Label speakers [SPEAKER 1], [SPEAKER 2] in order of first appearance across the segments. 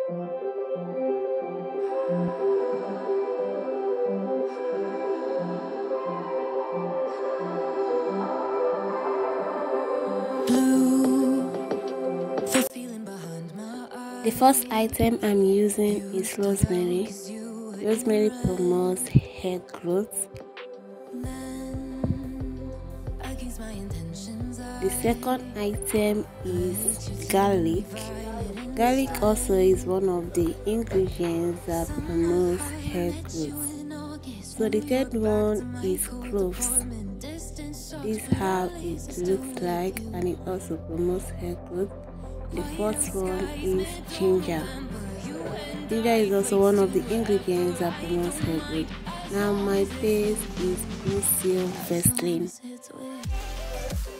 [SPEAKER 1] The first item I'm using is rosemary. Rosemary promotes hair growth. The second item is garlic. Garlic also is one of the ingredients that promotes hair growth. So the third one is cloves. This is how it looks like, and it also promotes hair growth. The fourth one is ginger. Ginger is also one of the ingredients that promotes hair growth. Now my base is Vaseline.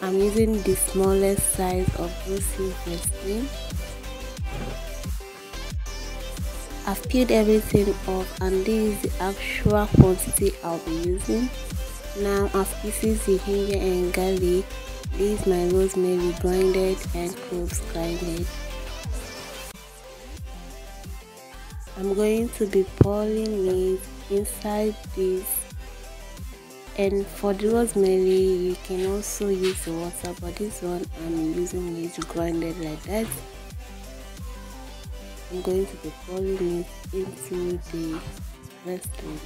[SPEAKER 1] I'm using the smallest size of Vaseline. I've peeled everything off, and this is the actual quantity I'll be using. Now I've pieces the ginger and garlic. This is my rosemary grinded and cloves grinded. I'm going to be pouring it inside this, and for the rosemary you can also use the water, but this one I'm using it grinded like that. I'm going to be pouring it into the Vaseline.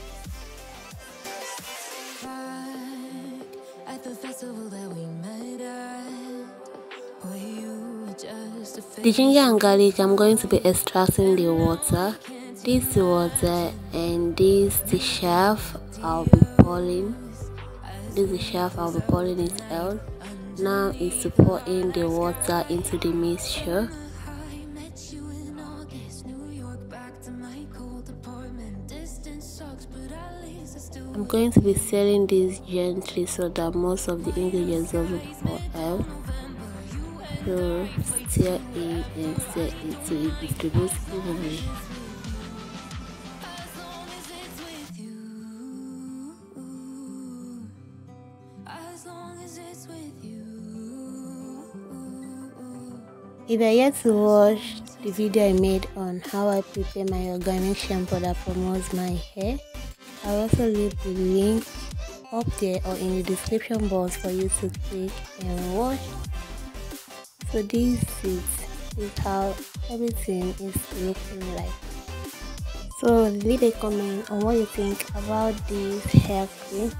[SPEAKER 1] The ginger and garlic, I'm going to be extracting the water. This is the water, and this is the shaft I'll be pouring. This is the shaft I'll be pouring it out. Now is to pour in the water into the mixture. I'm going to be stirring this gently so that most of the ingredients doesn't fall out. So stir it and stir it so it distributes evenly. If you're yet to watch the video I made on how I prepare my organic shampoo that promotes my hair, I'll also leave the link up there or in the description box for you to click and watch. So this is how everything is looking like. So leave a comment on what you think about this hair cream.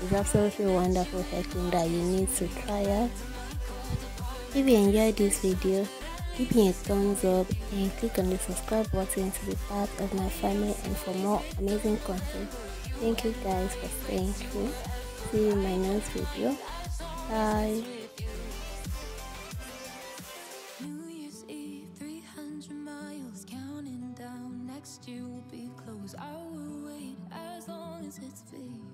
[SPEAKER 1] It's absolutely wonderful hair cream that you need to try out. If you enjoyed this video, give me a thumbs up and click on the subscribe button to be part of my family and for more amazing content. Thank you guys for staying tuned. See you in my next video. Bye. New Year's Eve, 300 miles counting down. Next year will be close. I will wait as long as it's free.